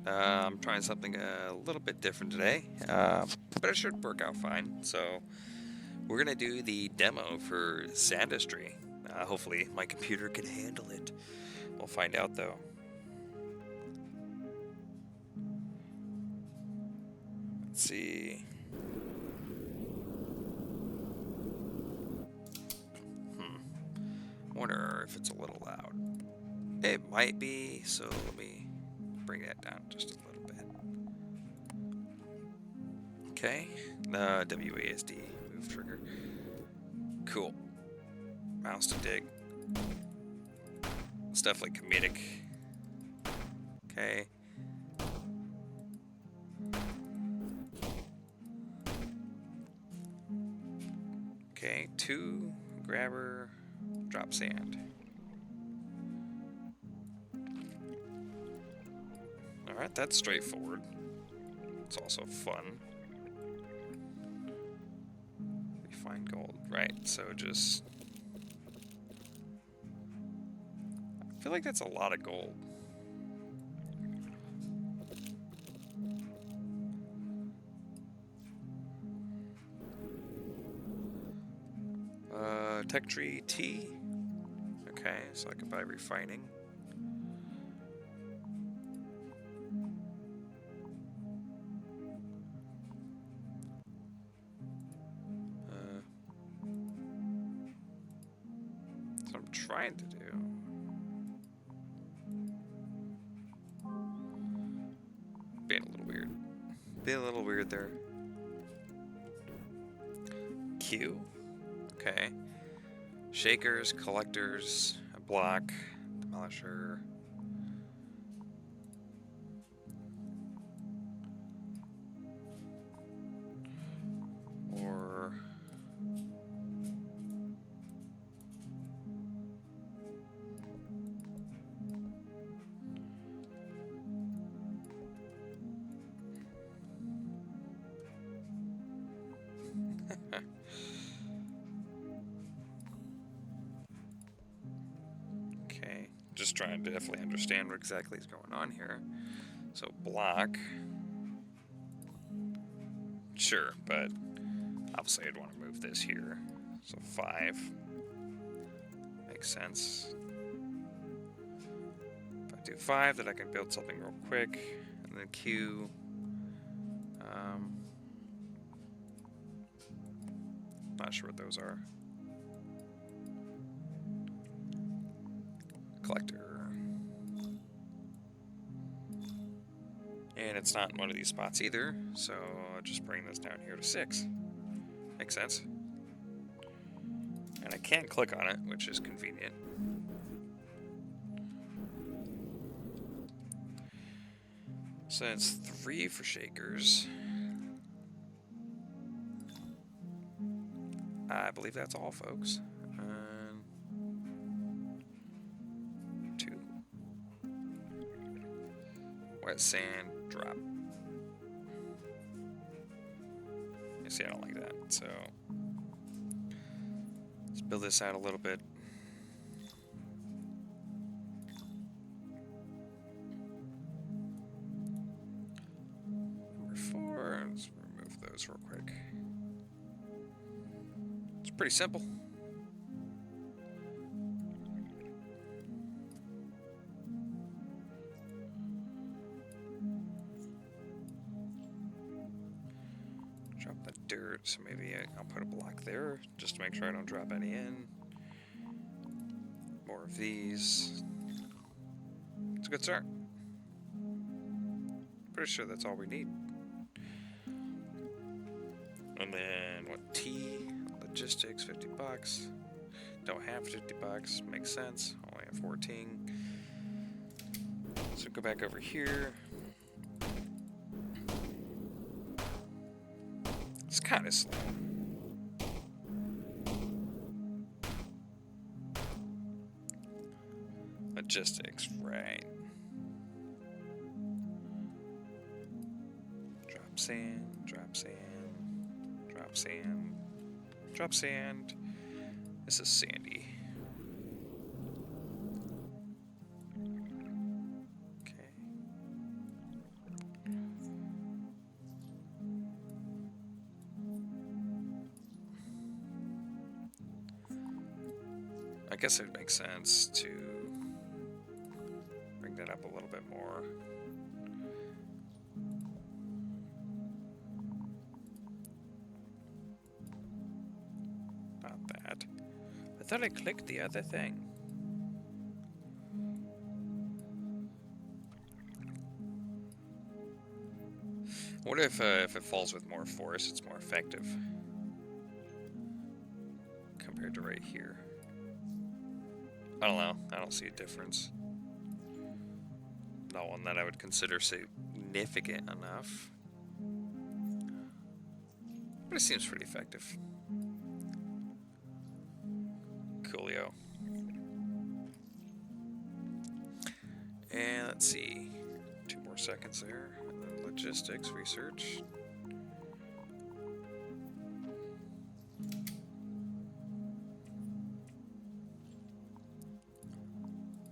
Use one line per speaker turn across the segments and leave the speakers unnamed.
I'm trying something a little bit different today, but it should work out fine. So we're gonna do the demo for Sandistry. Hopefully my computer can handle it. We'll find out though. Let's see. Wonder if it's a little loud. It might be, so let me bring that down just a little bit. Okay, WASD move trigger. Cool. Mouse to dig. It's definitely comedic. Okay. Okay, 2, grabber, drop sand. Alright, that's straightforward. It's also fun. Refine gold. Right, so just... I feel like that's a lot of gold. Tech tree T. Okay, so I can buy refining. That's what I'm trying to do. Being a little weird. Being a little weird there. Q. Okay. Shakers, collectors, a block, demolisher. Or... Okay, just trying to definitely understand what exactly is going on here. So block. Sure, but obviously I'd want to move this here. So 5. Makes sense. If I do 5, then I can build something real quick. And then Q. Not sure what those are. Collector. And it's not in one of these spots either, so I'll just bring this down here to 6. Makes sense. And I can click on it, which is convenient. So it's 3 for shakers. I believe that's all, folks. 2. Wet sand, drop. You see, I don't like that, so let's build this out a little bit. Number 4, let's remove those real quick. It's pretty simple. Drop the dirt, so maybe I'll put a block there just to make sure I don't drop any in. More of these. It's a good start. Pretty sure that's all we need. And then what? T, logistics, $50. Don't have $50, makes sense. Only have 14. So go back over here. It's kind of slow. Logistics, right. Drop sand, drop sand, drop sand, drop sand. This is sandy. Okay. I guess it makes sense to bring that up a little bit more. Not that. I thought I clicked the other thing. I wonder if it falls with more force, it's more effective compared to right here. I don't know. I don't see a difference. Not one that I would consider significant enough. But it seems pretty effective. Coolio. And let's see. 2 more seconds there. And then logistics research.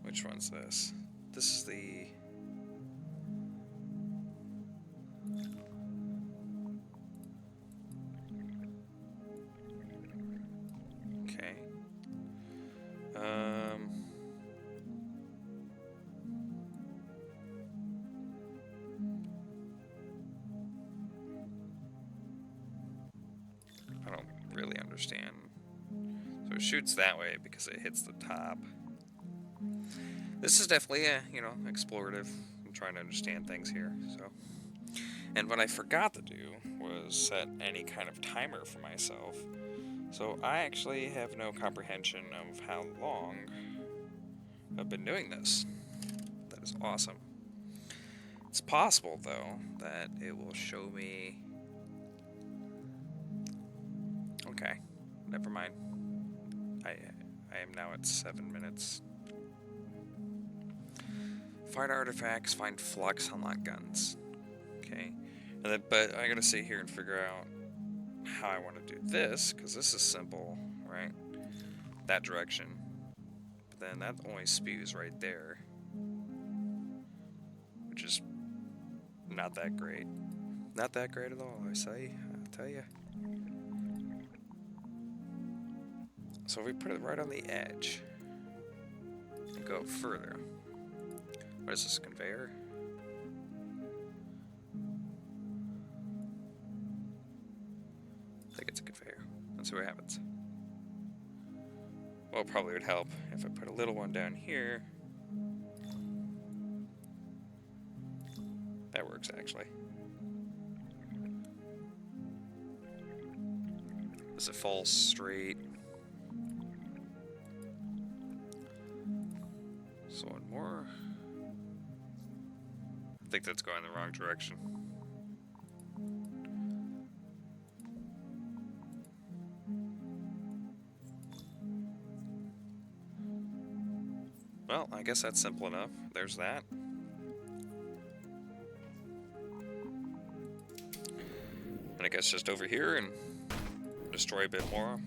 Which one's this? This is the... Okay. I don't really understand. So it shoots that way because it hits the top. This is definitely a, explorative. I'm trying to understand things here, so. And what I forgot to do was set any kind of timer for myself. So I actually have no comprehension of how long I've been doing this. That is awesome. It's possible, though, that it will show me... Okay, never mind. I am now at 7 minutes. Find artifacts, find flux, unlock guns. Okay, and then, but I gotta sit here and figure out how I want to do this, because this is simple, right? That direction. But then that only spews right there, which is not that great. Not that great at all, I'll tell you. So if we put it right on the edge and go further. What is this, conveyor? I think it's a conveyor. Let's see what happens. Well, it probably would help if I put a little one down here. That works, actually. Does it fall straight? So one more. I think that's going the wrong direction. Well, I guess that's simple enough. There's that. And I guess just over here and destroy a bit more.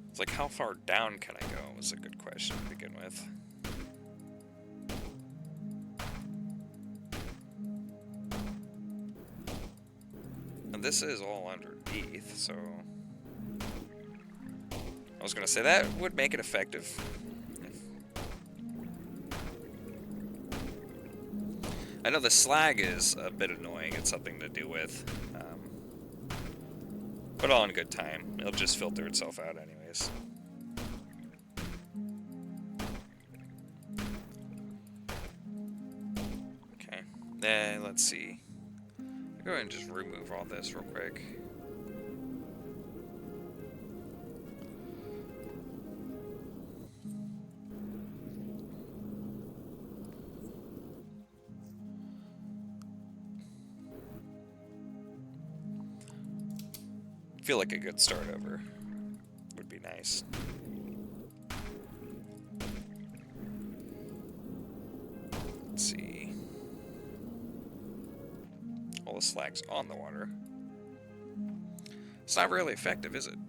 It's like, how far down can I go is a good question to begin with. And this is all underneath, so... I was gonna say, that would make it effective. I know the slag is a bit annoying, it's something to do with. But all in good time. It'll just filter itself out anyways. Okay, then let's see. I'll go ahead and just remove all this real quick. I feel like a good start over would be nice. Let's see. All the slag's on the water. It's not really effective, is it?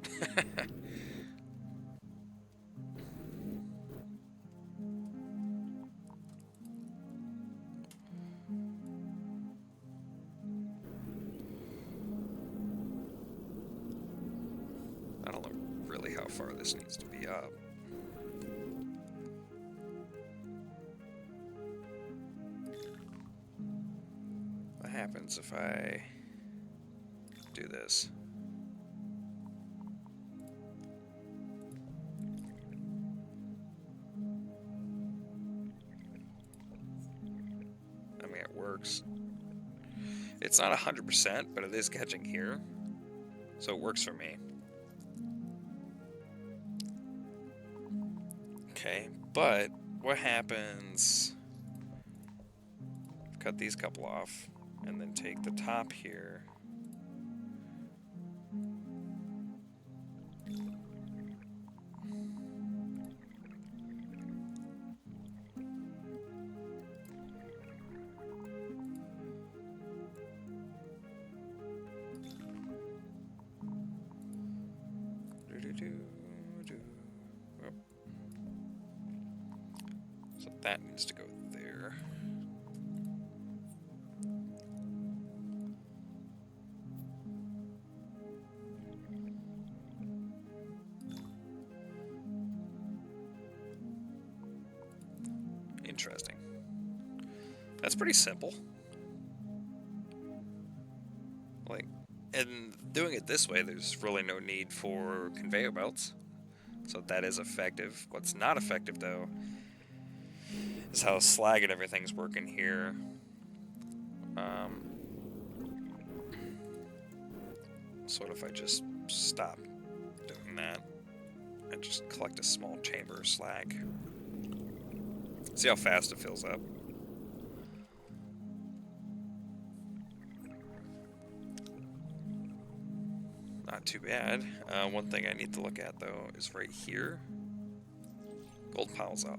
far this needs to be up. What happens if I do this? I mean, it works. It's not 100%, but it is catching here, so it works for me. Okay, but what happens? Cut these couple off, and then take the top here. So that needs to go there. Interesting. That's pretty simple. Like, and doing it this way, there's really no need for conveyor belts. So that is effective. What's not effective, though, is how slag and everything's working here. So what if I just stop doing that and just collect a small chamber of slag? See how fast it fills up. Not too bad. One thing I need to look at, though, is right here. Gold piles up.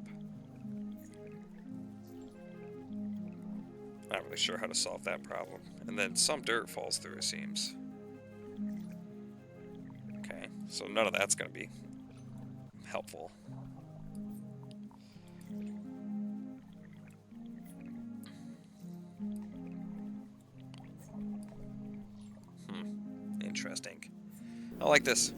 Not really sure how to solve that problem. And then some dirt falls through, it seems. Okay, so none of that's going to be helpful. Interesting. I like this.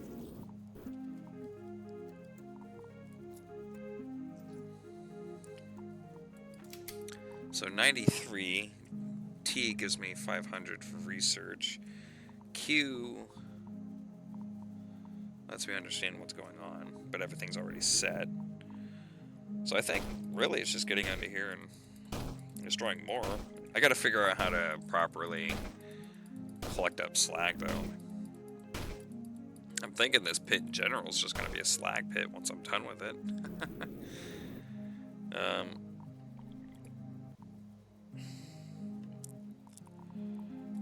So 93. T gives me 500 for research. Q lets me understand what's going on, but everything's already set. So I think really it's just getting under here and destroying more. I gotta figure out how to properly collect up slag, though. I'm thinking this pit in general is just going to be a slag pit once I'm done with it.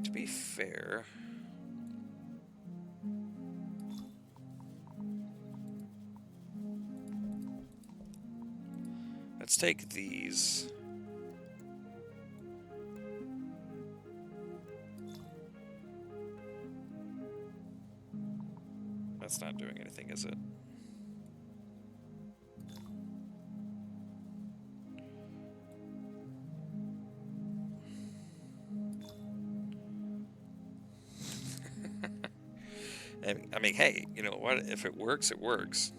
To be fair, let's take these. That's not doing anything, is it? I mean, hey, you know what? If it works, it works.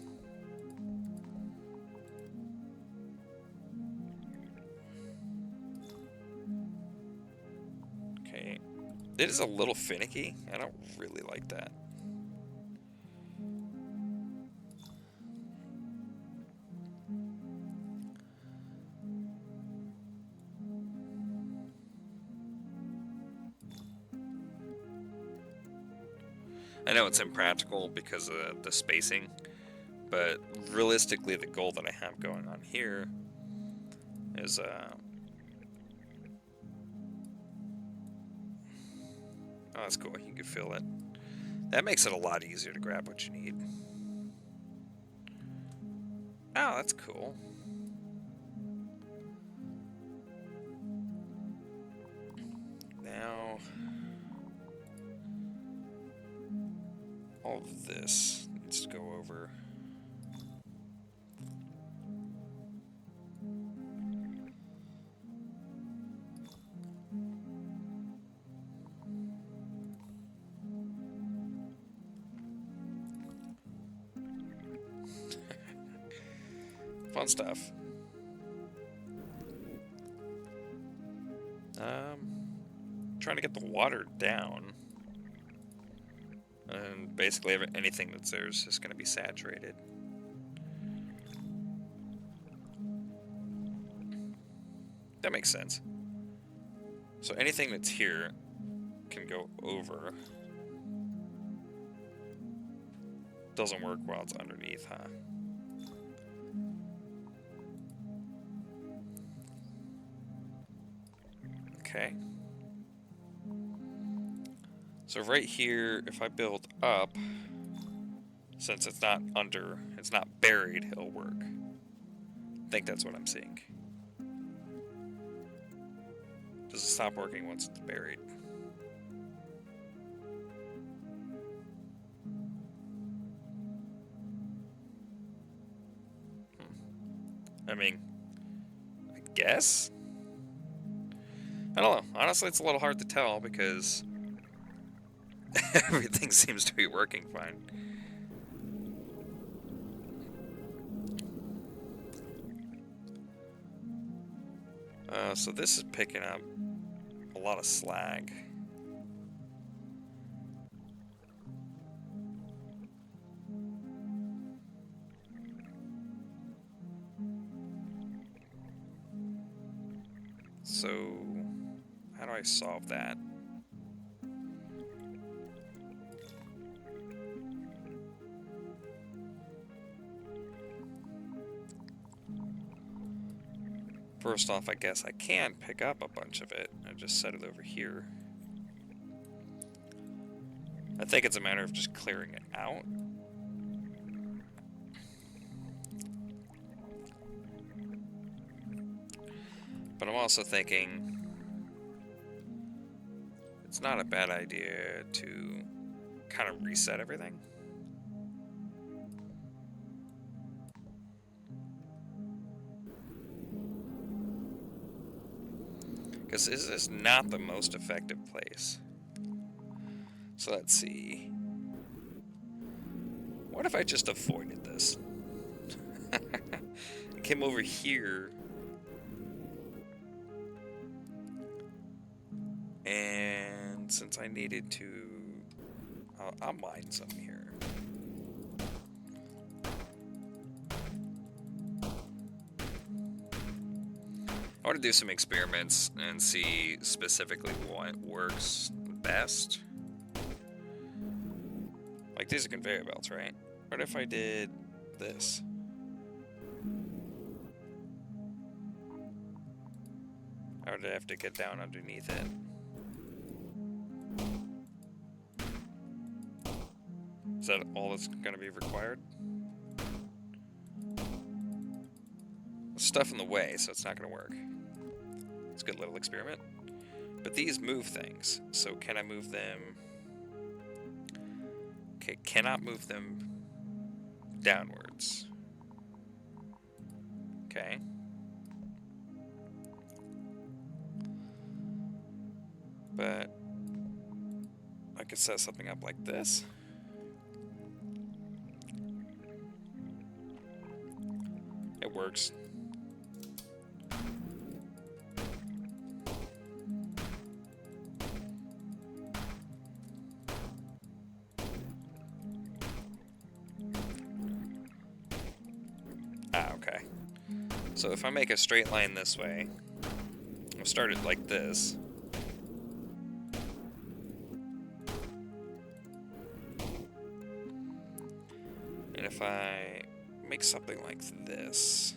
Okay. It is a little finicky. I don't really like that. I know it's impractical because of the spacing, but realistically the goal that I have going on here is oh, that's cool, you can feel it. That makes it a lot easier to grab what you need. Oh, that's cool. Now all of this needs to go over. Fun stuff. Trying to get the water down. And basically anything that's there is just going to be saturated. That makes sense. So anything that's here can go over. Doesn't work while it's underneath, huh? Okay. So right here, if I build up, since it's not under, it's not buried, it'll work. I think that's what I'm seeing. Does it stop working once it's buried? I mean, I guess? I don't know. Honestly, it's a little hard to tell because everything seems to be working fine. So this is picking up a lot of slag. So, how do I solve that? First off, I guess I can pick up a bunch of it. I just set it over here. I think it's a matter of just clearing it out. But I'm also thinking it's not a bad idea to kind of reset everything. Because this is not the most effective place. So let's see. What if I just avoided this? I came over here. And since I needed to... I'll mine some here. I want to do some experiments and see specifically what works best. Like these are conveyor belts, right? What if I did this? I would have to get down underneath it. Is that all that's going to be required? There's stuff in the way, so it's not going to work. It's a good little experiment. But these move things, so can I move them? Okay, cannot move them downwards. Okay. But I could set something up like this. It works. Okay. So if I make a straight line this way, I'll start it like this. And if I make something like this,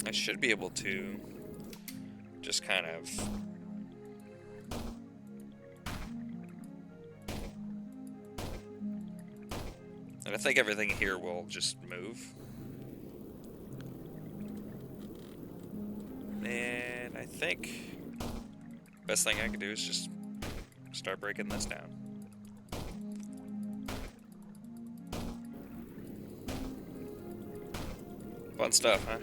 I should be able to just kind of and I think everything here will just move. And I think best thing I can do is just start breaking this down. Fun stuff, huh?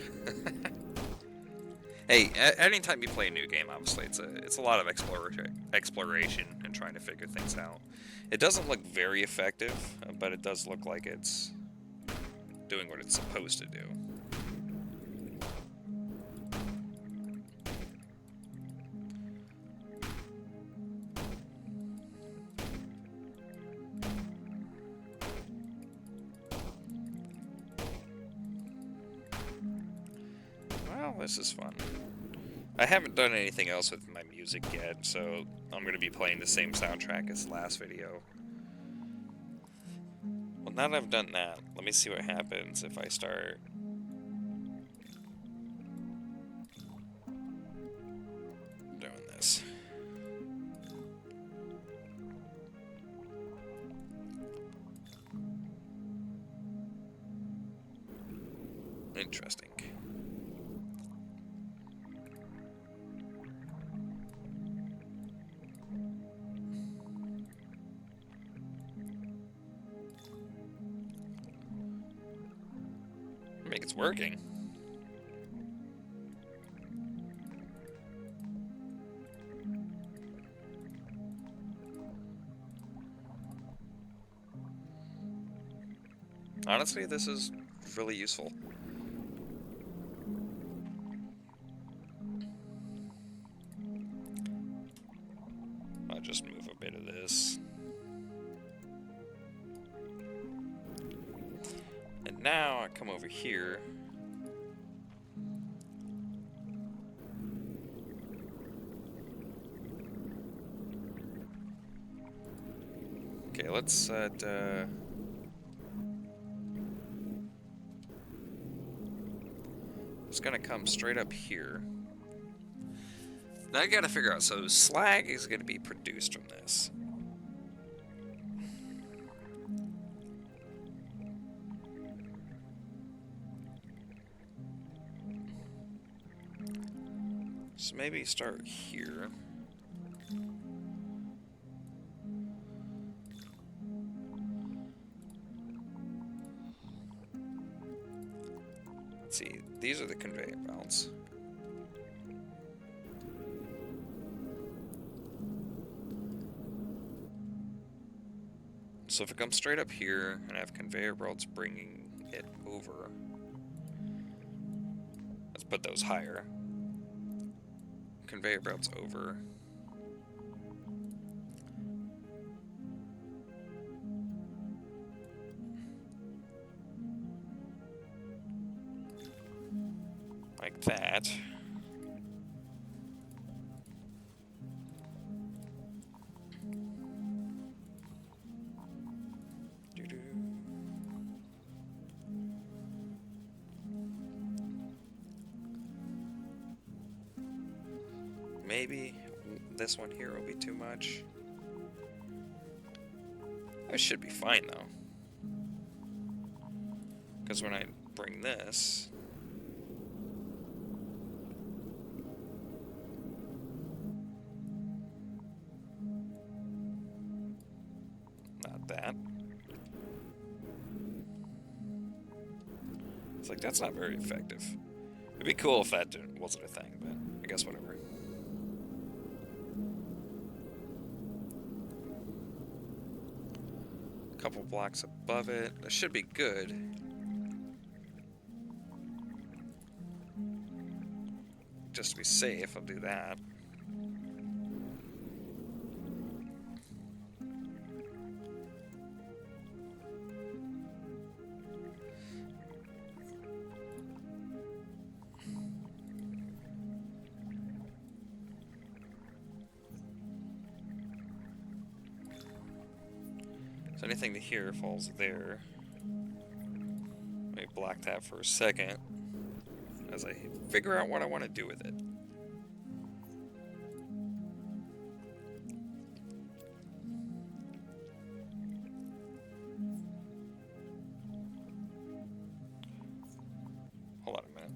Hey, anytime you play a new game, obviously it's a lot of exploration and trying to figure things out. It doesn't look very effective, but it does look like it's doing what it's supposed to do. Well, this is fun. I haven't done anything else with my music yet, so I'm going to be playing the same soundtrack as the last video. Well, now that I've done that, let me see what happens if I start doing this. Interesting. I think it's working. Honestly, this is really useful. I'll just move a bit of this. And now I come over here. Okay, let's set, it's gonna come straight up here. Now I gotta figure out, so slag is gonna be produced from this. So maybe start here. Let's see, these are the conveyor belts. So if it comes straight up here, and I have conveyor belts bringing it over, let's put those higher. Conveyor belts over. Like that. Maybe this one here will be too much. That should be fine though. Because when I bring this, not that. It's like, that's not very effective. It'd be cool if that wasn't a thing, but I guess whatever. Couple blocks above it. That should be good. Just to be safe, I'll do that. So anything to here falls there. Let me block that for a second as I figure out what I want to do with it. Hold on a minute.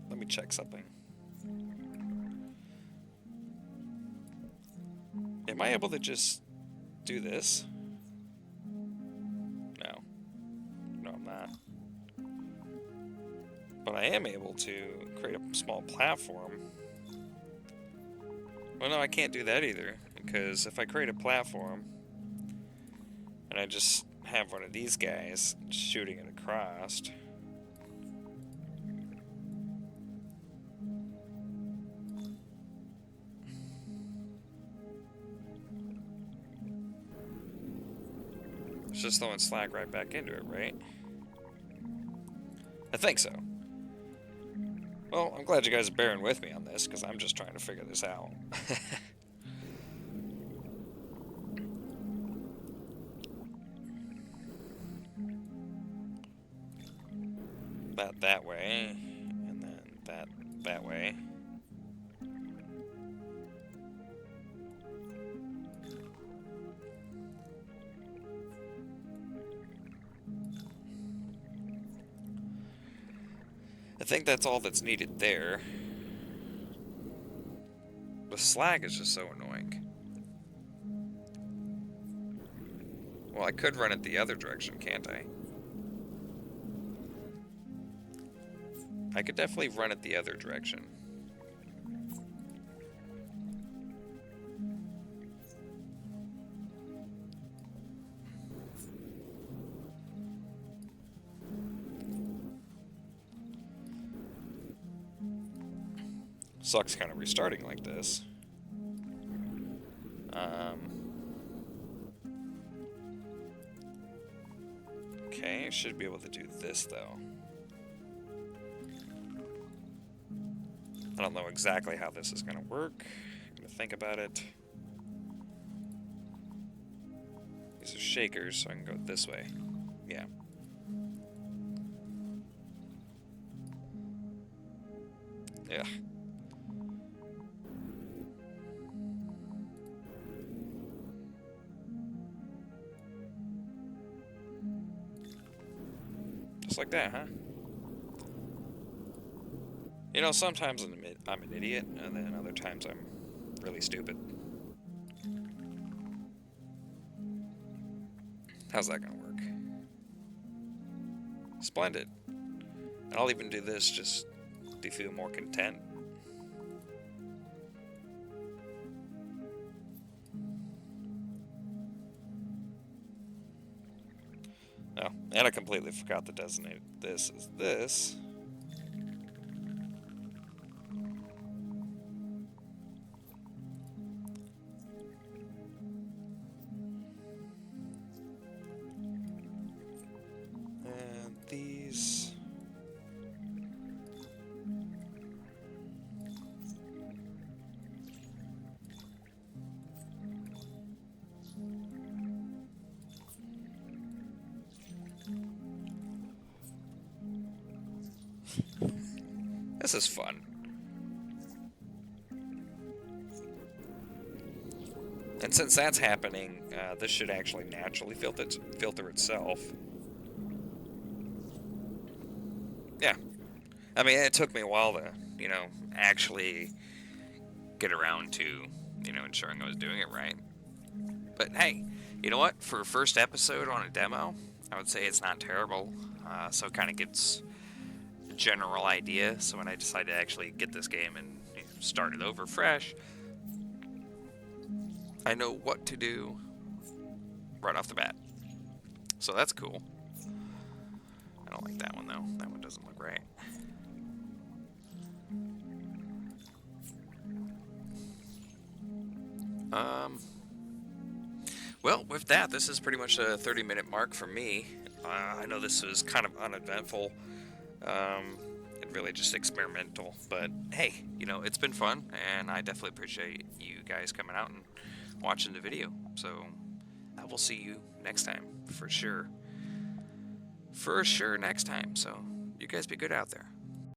Let me check something. Am I able to just do this? No, I'm not. But I am able to create a small platform. Well, no, I can't do that either, because if I create a platform, and I just have one of these guys shooting it across... It's just throwing slack right back into it, right? I think so. Well, I'm glad you guys are bearing with me on this, because I'm just trying to figure this out. That way, and then that way. I think that's all that's needed there. The slag is just so annoying. Well, I could run it the other direction, can't I? I could definitely run it the other direction. Sucks kind of restarting like this. Okay, should be able to do this though. I don't know exactly how this is going to work. I'm going to think about it. These are shakers, so I can go this way. Yeah. Yeah. Just like that, huh? You know, sometimes I'm an idiot, and then other times I'm really stupid. How's that gonna work? Splendid. And I'll even do this just to feel more content. Oh, and I completely forgot to designate this as this. And these... This is fun. And since that's happening, this should actually naturally filter itself. Yeah. I mean, it took me a while to, you know, actually get around to, you know, ensuring I was doing it right. But hey, you know what? For a first episode on a demo, I would say it's not terrible. So it kind of gets a general idea. So when I decided to actually get this game and start it over fresh, I know what to do right off the bat. So that's cool. I don't like that one though. That one doesn't look right. Well, with that, this is pretty much a 30-minute mark for me. I know this was kind of uneventful, and really just experimental, but hey, you know, it's been fun, and I definitely appreciate you guys coming out and watching the video. So I will see you next time, for sure. For sure next time, so you guys be good out there.